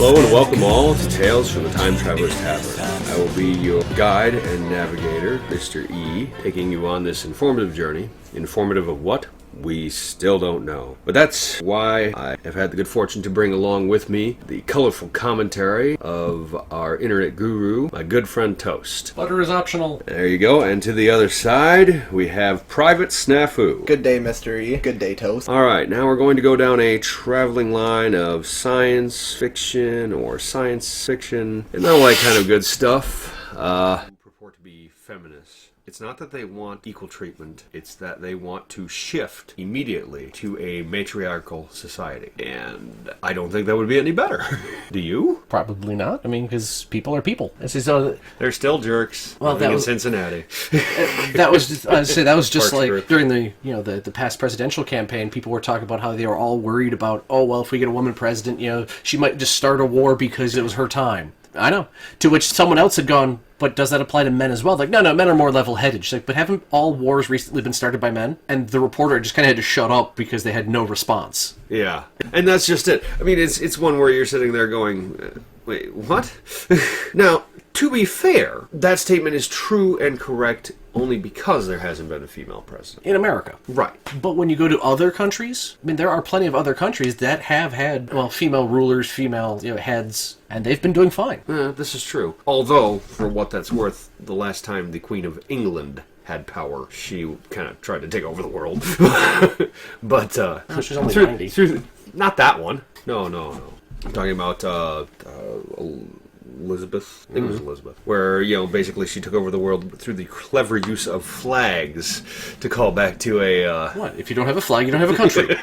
Hello and welcome all to Tales from the Time Traveler's Tavern. I will be your guide and navigator, Mr.E, taking you on this informative journey. Informative of what? We still don't know. But that's why I have had the good fortune to bring along with me the colorful commentary of our internet guru, my good friend Toast. Butter is optional. There you go. And to the other side, we have Private Snafu. Good day, Mr.E. Good day, Toast. Alright, now we're going to go down a traveling line of science fiction or science fiction and all that kind of good stuff. Purport to be feminists. It's not that they want equal treatment, it's that they want to shift immediately to a matriarchal society. And I don't think that would be any better. Do you? Probably not. I mean, because people are people. So, they're still jerks. Well, that was in Cincinnati. That was just, that was just like Truth. during the past presidential campaign. People were talking about how they were all worried about, oh well, if we get a woman president, she might just start a war because it was her time. I know. To which someone else had gone, but does that apply to men as well? Like, no, men are more level-headed. She's like, but haven't all wars recently been started by men? And the reporter just kind of had to shut up because they had no response. Yeah, and that's just it. I mean, it's one where you're sitting there going, wait, what? Now, to be fair, that statement is true and correct only because there hasn't been a female president. In America. Right. But when you go to other countries, I mean, there are plenty of other countries that have had, female rulers, female heads, and they've been doing fine. This is true. Although, for what that's worth, the last time the Queen of England had power, she kind of tried to take over the world. But, she's only 90. Not that one. No. I'm talking about, Elizabeth? I think it was Elizabeth. Where, basically she took over the world through the clever use of flags to call back to a... What? If you don't have a flag, you don't have a country.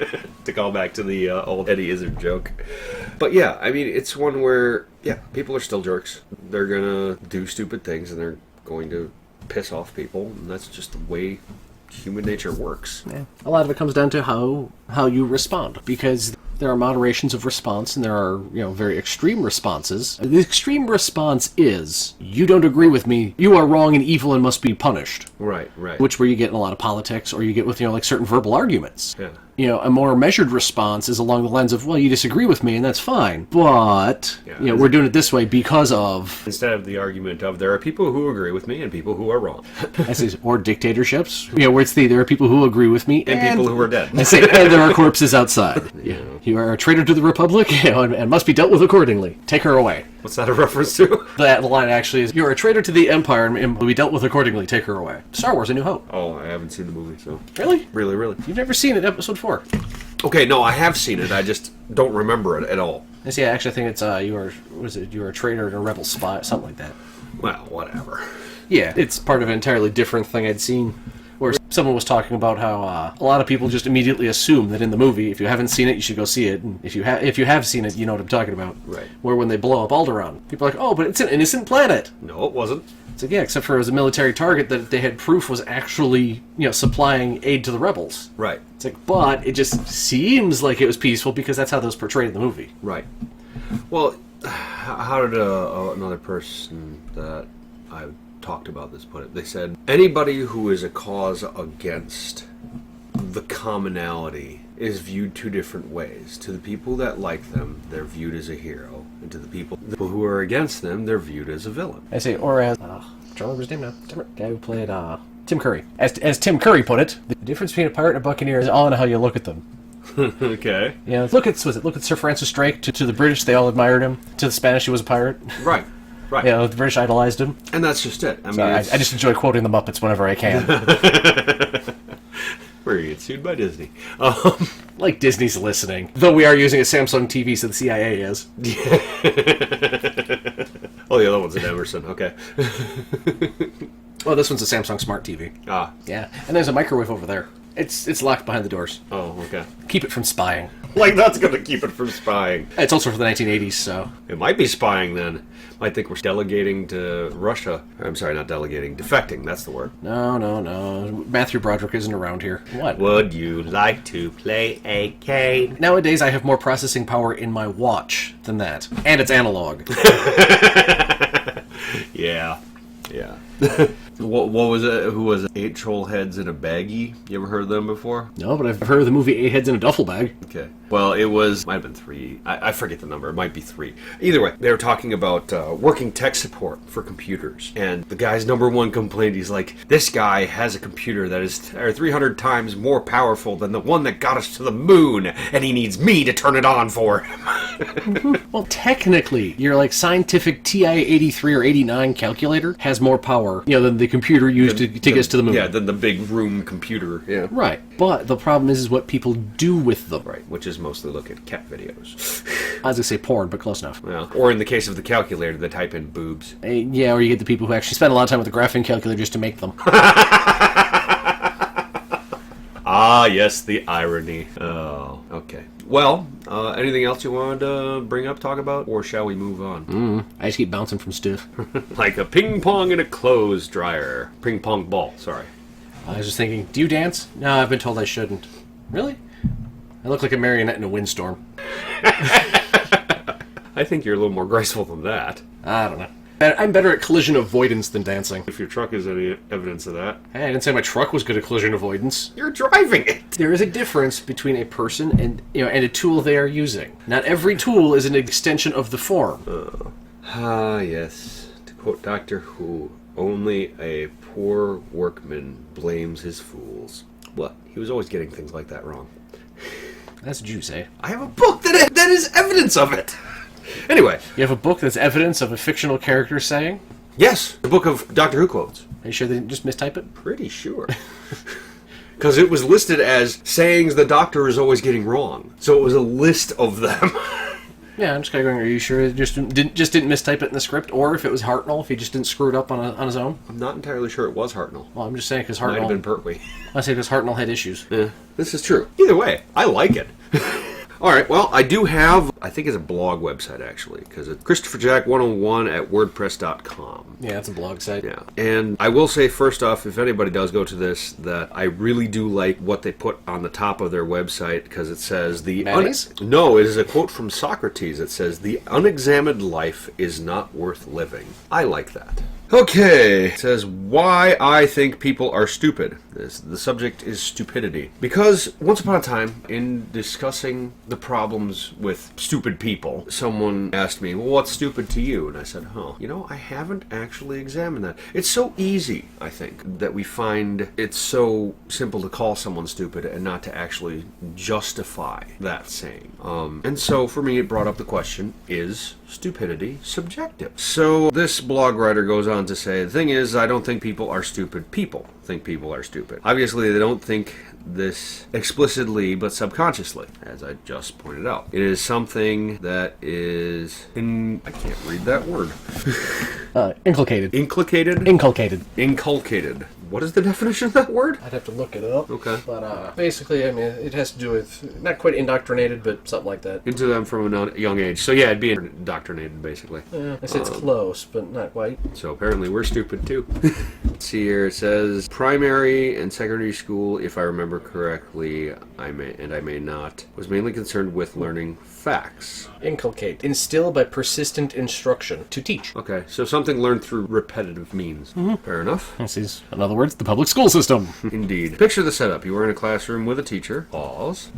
To call back to the old Eddie Izzard joke. But yeah, I mean, it's one where, people are still jerks. They're gonna do stupid things and they're going to piss off people. And that's just the way human nature works. Yeah. A lot of it comes down to how you respond. Because there are moderations of response, and there are, very extreme responses. The extreme response is, you don't agree with me, you are wrong and evil and must be punished. Right. Which where you get in a lot of politics, or you get with, certain verbal arguments. Yeah. A more measured response is along the lines of, well, you disagree with me, and that's fine, but, we're doing it this way because of... Instead of the argument of, there are people who agree with me and people who are wrong. Or dictatorships, where it's there are people who agree with me and people who are dead. And there are corpses outside. You are a traitor to the Republic, and must be dealt with accordingly. Take her away. What's that a reference to? The line actually is, you're a traitor to the Empire and will be dealt with accordingly. Take her away. Star Wars: A New Hope. Oh, I haven't seen the movie, so... Really? Really? You've never seen it, episode 4. Okay, no, I have seen it. I just don't remember it at all. Actually, I think it's, you were a traitor and a rebel spy, something like that. Well, whatever. Yeah, it's part of an entirely different thing I'd seen. Where someone was talking about how a lot of people just immediately assume that in the movie, if you haven't seen it, you should go see it. And if you have seen it, you know what I'm talking about. Right. Where when they blow up Alderaan, people are like, oh, but it's an innocent planet. No, it wasn't. It's like, yeah, except for it was a military target that they had proof was actually, supplying aid to the rebels. Right. It's like, but it just seems like it was peaceful because that's how those portrayed in the movie. Right. Well, how did another person that I talked about this put it? They said, anybody who is a cause against the commonality is viewed two different ways. To the people that like them, they're viewed as a hero. And to the people who are against them, they're viewed as a villain. I say, or as... I don't remember his name now. The guy who played Tim Curry. As Tim Curry put it, the difference between a pirate and a buccaneer is all in how you look at them. Okay. Look at Sir Francis Drake. To the British, they all admired him. To the Spanish, he was a pirate. Right. The British idolized him. And that's just it. I mean, I just enjoy quoting the Muppets whenever I can. We're going to get sued by Disney. Like Disney's listening. Though we are using a Samsung TV, so the CIA is. Oh, the other one's an Emerson. Okay. Well, this one's a Samsung Smart TV. Ah. Yeah. And there's a microwave over there. It's locked behind the doors. Oh, okay. Keep it from spying. Like, that's going to keep it from spying. It's also from the 1980s, so... It might be spying, then. Might think we're delegating to Russia. I'm sorry, not delegating. Defecting, that's the word. No. Matthew Broderick isn't around here. What? Would you like to play a game? Nowadays, I have more processing power in my watch than that. And it's analog. Yeah. What was it? Who was it? 8 troll heads in a baggie? You ever heard of them before? No, but I've heard of the movie Eight Heads in a Duffel Bag. Okay. Well, might have been 3. I forget the number. It might be 3. Either way, they were talking about working tech support for computers. And the guy's number one complaint, he's like, this guy has a computer that is 300 times more powerful than the one that got us to the moon, and he needs me to turn it on for him. Well, technically, your like scientific TI-83 or 89 calculator has more power, than the computer used to take us to the moon. Yeah, than the big room computer. Yeah. Right. But the problem is what people do with them. Right, which is mostly look at cat videos. I was going to say porn, but close enough. Yeah. Or in the case of the calculator, they type in boobs. Yeah, or you get the people who actually spend a lot of time with the graphing calculator just to make them. Ah, yes, the irony. Oh, okay. Well, anything else you wanted to bring up, talk about, or shall we move on? I just keep bouncing from stuff. Like a ping pong in a clothes dryer. Ping pong ball, sorry. I was just thinking, do you dance? No, I've been told I shouldn't. Really? I look like a marionette in a windstorm. I think you're a little more graceful than that. I don't know. I'm better at collision avoidance than dancing. If your truck is any evidence of that. Hey, I didn't say my truck was good at collision avoidance. You're driving it! There is a difference between a person and a tool they are using. Not every tool is an extension of the form. Yes. To quote Doctor Who, only a poor workman blames his fools. What? He was always getting things like that wrong. That's Jews, eh? I have a book that is evidence of it! Anyway. You have a book that's evidence of a fictional character saying? Yes, the book of Doctor Who quotes. Are you sure they didn't just mistype it? Pretty sure. Because it was listed as sayings the Doctor is always getting wrong. So it was a list of them. Yeah, I'm just kind of going, are you sure it just didn't mistype it in the script? Or if it was Hartnell, if he just didn't screw it up on his own? I'm not entirely sure it was Hartnell. Well, I'm just saying because Might Hartnell... have been Pertwee. I say because Hartnell had issues. Yeah, this is true. Either way, I like it. Alright, well, I do have, I think it's a blog website, actually, because it's ChristopherJack101 at WordPress.com. Yeah, it's a blog site. Yeah, and I will say, first off, if anybody does go to this, that I really do like what they put on the top of their website, because it says the... No, it is a quote from Socrates. It says, the unexamined life is not worth living. I like that. Okay, it says, why I think people are stupid. The subject is stupidity. Because once upon a time, in discussing the problems with stupid people, someone asked me, well, what's stupid to you? And I said, I haven't actually examined that. It's so easy, I think, that we find it's so simple to call someone stupid and not to actually justify that saying. And so, for me, it brought up the question, is stupidity subjective? So, this blog writer goes on to say, the thing is, I don't think people are stupid. People think people are stupid. Obviously, they don't think this explicitly, but subconsciously, as I just pointed out. It is something that is I can't read that word. Inculcated. Inculcated? Inculcated. Inculcated. What is the definition of that word? I'd have to look it up. Okay. But basically, I mean, it has to do with, not quite indoctrinated, but something like that. Into them from a young age. So yeah, it'd be indoctrinated, basically. Yeah, I said it's close, but not quite. So apparently we're stupid, too. Let's see here, it says, primary and secondary school, if I remember correctly, I may not, was mainly concerned with learning facts. Inculcate. Instill by persistent instruction. To teach. Okay, so something learned through repetitive means. Fair enough. This is, in other words, the public school system. Indeed. Picture the setup. You were in a classroom with a teacher. Pause.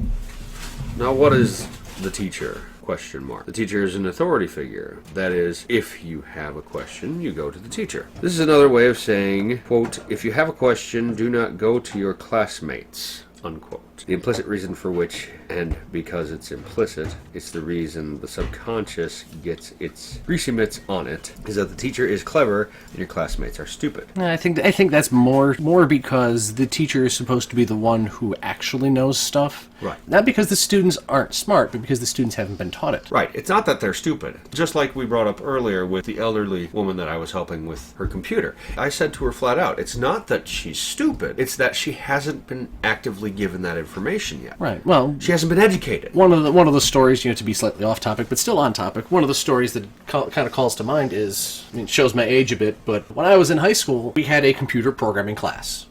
Now, what is the teacher? Question mark. The teacher is an authority figure. That is, if you have a question, you go to the teacher. This is another way of saying, quote, if you have a question, do not go to your classmates, unquote. The implicit reason for which, and because it's implicit, it's the reason the subconscious gets its greasy mitts on it, is that the teacher is clever and your classmates are stupid. I think that's more because the teacher is supposed to be the one who actually knows stuff. Right. Not because the students aren't smart, but because the students haven't been taught it. Right. It's not that they're stupid. Just like we brought up earlier with the elderly woman that I was helping with her computer. I said to her flat out, it's not that she's stupid, it's that she hasn't been actively given that information yet. Right. Well, she hasn't been educated. One of the stories, to be slightly off topic, but still on topic, one of the stories that kind of calls to mind is, I mean, it shows my age a bit, but when I was in high school, we had a computer programming class.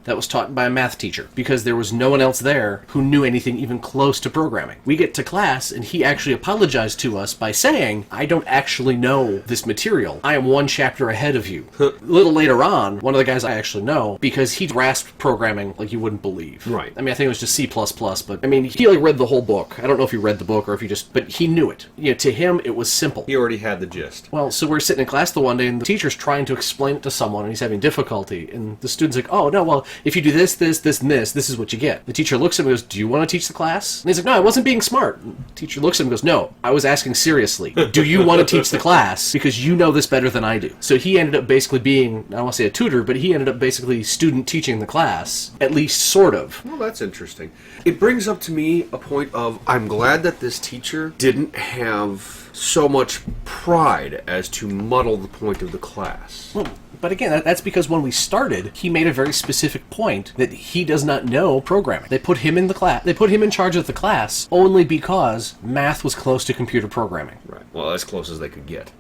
That was taught by a math teacher because there was no one else there who knew anything even close to programming. We get to class and he actually apologized to us by saying, I don't actually know this material. I am one chapter ahead of you. A little later on, one of the guys I actually know, because he grasped programming like you wouldn't believe. Right. I mean, I think it was just C++, but I mean, he like read the whole book. I don't know if he read the book or if he just, but he knew it. You know, to him, it was simple. He already had the gist. Well, so we're sitting in class the one day, and the teacher's trying to explain it to someone, and he's having difficulty. And the student's like, oh, no, well, if you do this, and this is what you get. The teacher looks at him and goes, do you want to teach the class? And he's like, no, I wasn't being smart. And the teacher looks at him and goes, no, I was asking seriously. Do you want to teach the class? Because you know this better than I do. So he ended up basically being, I don't want to say a tutor, but he ended up basically student teaching the class, at least sort of. Well, that's interesting. It brings up to me a point of, I'm glad that this teacher didn't have so much pride as to muddle the point of the class. Well, but again, that's because when we started, he made a very specific point that he does not know programming. They put him in the class. They put him in charge of the class only because math was close to computer programming. Right. Well, as close as they could get.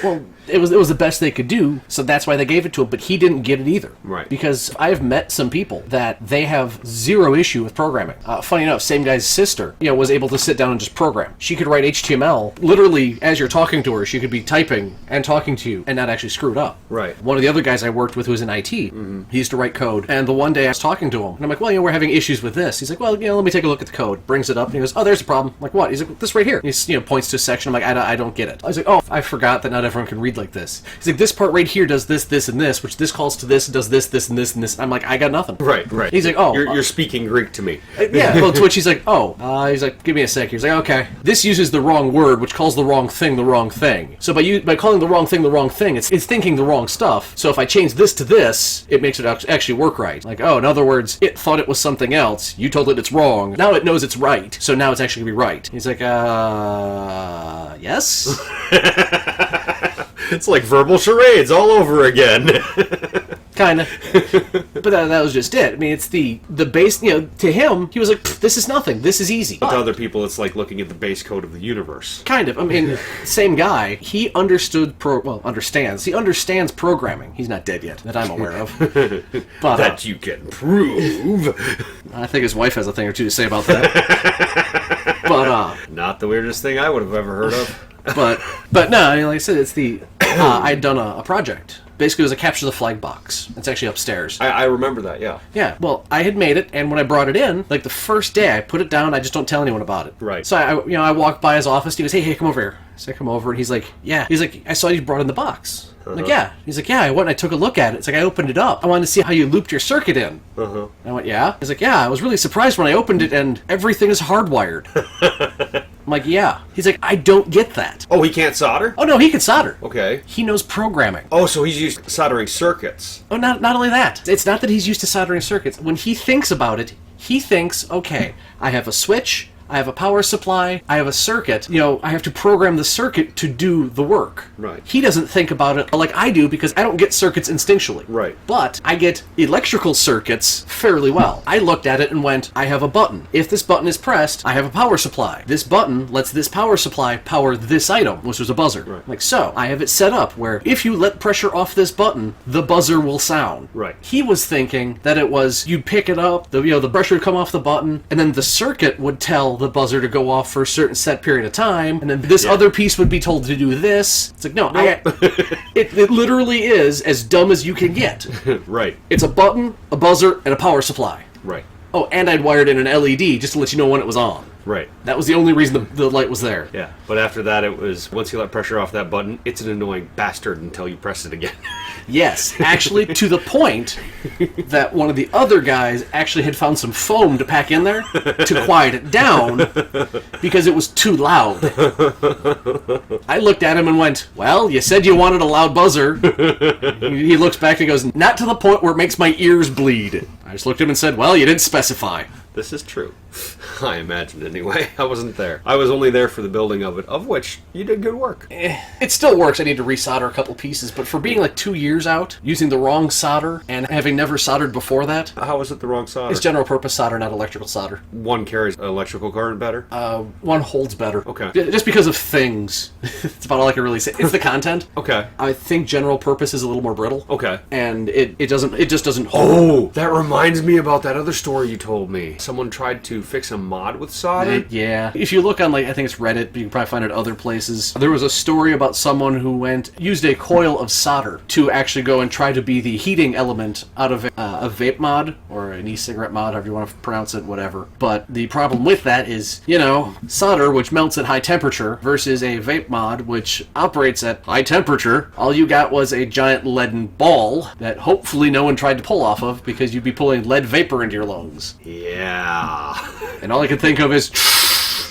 Well, it was the best they could do, so that's why they gave it to him. But he didn't get it either. Right. Because I've met some people that they have zero issue with programming. Funny enough, same guy's sister, was able to sit down and just program. She could write HTML literally as you're talking to her. She could be typing and talking to you and not actually screw it up. Right. One of the other guys I worked with who was in IT, he used to write code, and the one day I was talking to him, and I'm like, well, we're having issues with this. He's like, well, let me take a look at the code. Brings it up, and he goes, oh, there's a problem. I'm like, what? He's like, this right here. He points to a section. I'm like, I don't get it. I was like, oh, I forgot that not everyone can read like this. He's like, this part right here does this, this, and this, which this calls to this, does this, this, and this, and this. I'm like, I got nothing. Right. He's like, oh. You're speaking Greek to me. Yeah, well, to which he's like, oh. He's like, give me a sec. He's like, okay. This uses the wrong word, which calls the wrong thing the wrong thing. So by calling the wrong thing, it's thinking the wrong stuff. So if I change this to this, it makes it actually work right. Like, oh, in other words, it thought it was something else. You told it it's wrong. Now it knows it's right. So now it's actually going to be right. He's like, yes? It's like verbal charades all over again. Kind of. But that was just it. I mean, it's the base, to him, he was like, this is nothing. This is easy. But to other people, it's like looking at the base code of the universe. Kind of. I mean, same guy. He understands. He understands programming. He's not dead yet, that I'm aware of. But, that you can prove. I think his wife has a thing or two to say about that. But, not the weirdest thing I would have ever heard of. But no, I mean, like I said, it's the, I'd done a project. Basically, it was a capture the flag box. It's actually upstairs. I remember that, yeah. Yeah, well, I had made it, and when I brought it in, like the first day, I put it down, I just don't tell anyone about it. Right. So I walked by his office, he goes, hey, come over here. So I come over, and he's like, yeah. He's like, I saw you brought in the box. I'm like, yeah. He's like, yeah, I went and I took a look at it. It's like, I opened it up. I wanted to see how you looped your circuit in. And I went, yeah? He's like, yeah, I was really surprised when I opened it, and everything is hardwired. I'm like, yeah. He's like, I don't get that. Oh, he can't solder? Oh, no, he can solder. Okay. He knows programming. Oh, so he's used to soldering circuits. Oh, not only that. It's not that he's used to soldering circuits. When he thinks about it, he thinks, okay, I have a switch, I have a power supply, I have a circuit, I have to program the circuit to do the work. Right. He doesn't think about it like I do because I don't get circuits instinctually. Right. But I get electrical circuits fairly well. I looked at it and went, I have a button. If this button is pressed, I have a power supply. This button lets this power supply power this item, which was a buzzer. Right. Like so. I have it set up where if you let pressure off this button, the buzzer will sound. Right. He was thinking that it was, you'd pick it up, the pressure would come off the button, and then the circuit would tell the buzzer to go off for a certain set period of time, and then this other piece would be told to do this. It's like, no, it literally is as dumb as you can get. Right. It's a button, a buzzer, and a power supply. Right. Oh, and I'd wired in an LED just to let you know when it was on. Right. That was the only reason the light was there. Yeah. But after that, it was, once you let pressure off that button, it's an annoying bastard until you press it again. Yes, actually, to the point that one of the other guys actually had found some foam to pack in there to quiet it down because it was too loud. I looked at him and went, well, you said you wanted a loud buzzer. He looks back and goes, not to the point where it makes my ears bleed. I just looked at him and said, well, you didn't specify. This is true. I imagine anyway. I wasn't there. I was only there for the building of it, of which you did good work. It still works. I need to resolder a couple pieces, but for being like 2 years out, using the wrong solder, and having never soldered before that, How was it the wrong solder? it's general purpose solder, not electrical solder. One carries electrical current better? One holds better. Okay. Just because of things. It's about all I can really say. It's the content. Okay. I think general purpose is a little more brittle. Okay. And it just doesn't hold. Oh, that reminds me about that other story you told me. Someone tried to fix a mod with solder? Yeah. If you look on, like, I think it's Reddit, but you can probably find it other places. There was a story about someone who used a coil of solder to actually go and try to be the heating element out of a vape mod, or an e-cigarette mod, however you want to pronounce it, whatever. But the problem with that is, solder, which melts at high temperature, versus a vape mod, which operates at high temperature. All you got was a giant leaden ball that hopefully no one tried to pull off of, because you'd be pulling lead vapor into your lungs. Yeah. And all I can think of is,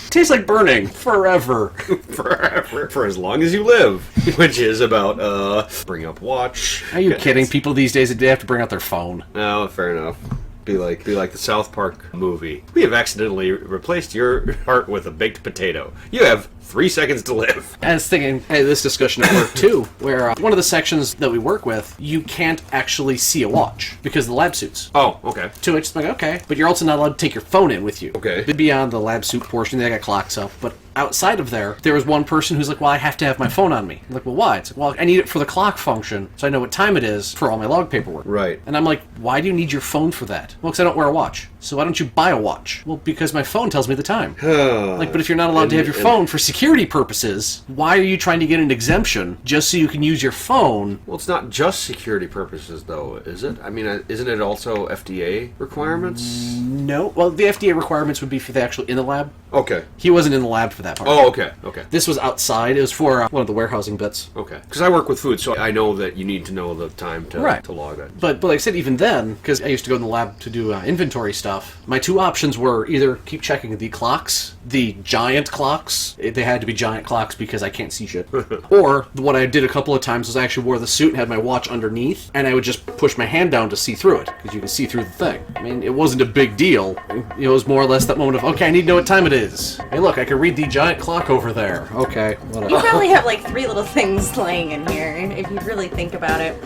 tastes like burning forever. Forever. For as long as you live. Which is about, bring up watch. Are you kidding? People these days, they have to bring out their phone. No, fair enough. Be like the South Park movie. We have accidentally replaced your heart with a baked potato. You have 3 seconds to live. I was thinking, hey, this discussion at work too, where one of the sections that we work with, you can't actually see a watch because of the lab suits. Oh, okay. To which it's like, okay, but you're also not allowed to take your phone in with you. Okay. Beyond the lab suit portion, they got clocks up, but outside of there was one person who's like, well, I have to have my phone on me. I'm like, well, why? It's like, well, I need it for the clock function, so I know what time it is for all my log paperwork. Right. And I'm like, why do you need your phone for that? Well, because I don't wear a watch. So why don't you buy a watch? Well, because my phone tells me the time. Like, but if you're not allowed to have your phone for security purposes, why are you trying to get an exemption just so you can use your phone? Well, it's not just security purposes, though, is it? I mean, isn't it also FDA requirements? No. Well, the FDA requirements would be for the actual in the lab. Okay. He wasn't in the lab for that part. Oh, okay. Okay. This was outside. It was for one of the warehousing bits. Okay. Because I work with food, so I know that you need to know the time to log it. But like I said, even then, because I used to go in the lab to do inventory stuff, my two options were either keep checking the clocks, the giant clocks. They had to be giant clocks because I can't see shit. Or what I did a couple of times was I actually wore the suit and had my watch underneath, and I would just push my hand down to see through it, because you can see through the thing. I mean, it wasn't a big deal. It was more or less that moment of, okay, I need to know what time it is. Hey, look, I can read the giant clock over there. Okay, whatever. You probably have like 3 little things laying in here. If you really think about it,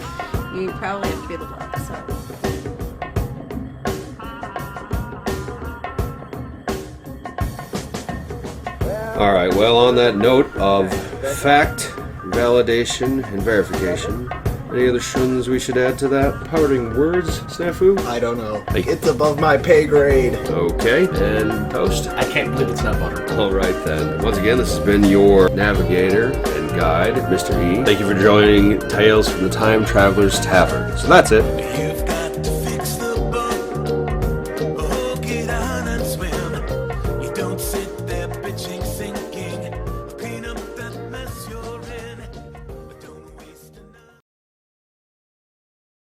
you probably have to be the blood. So. All right, well, on that note of fact, validation, and verification, any other shuns we should add to that? Parting words, Snafu? I don't know. It's above my pay grade. Okay, and toast? I can't believe it's not butter. All right, then. Once again, this has been your navigator and guide, Mr. E. Thank you for joining Tales from the Time Traveler's Tavern. So that's it. You've got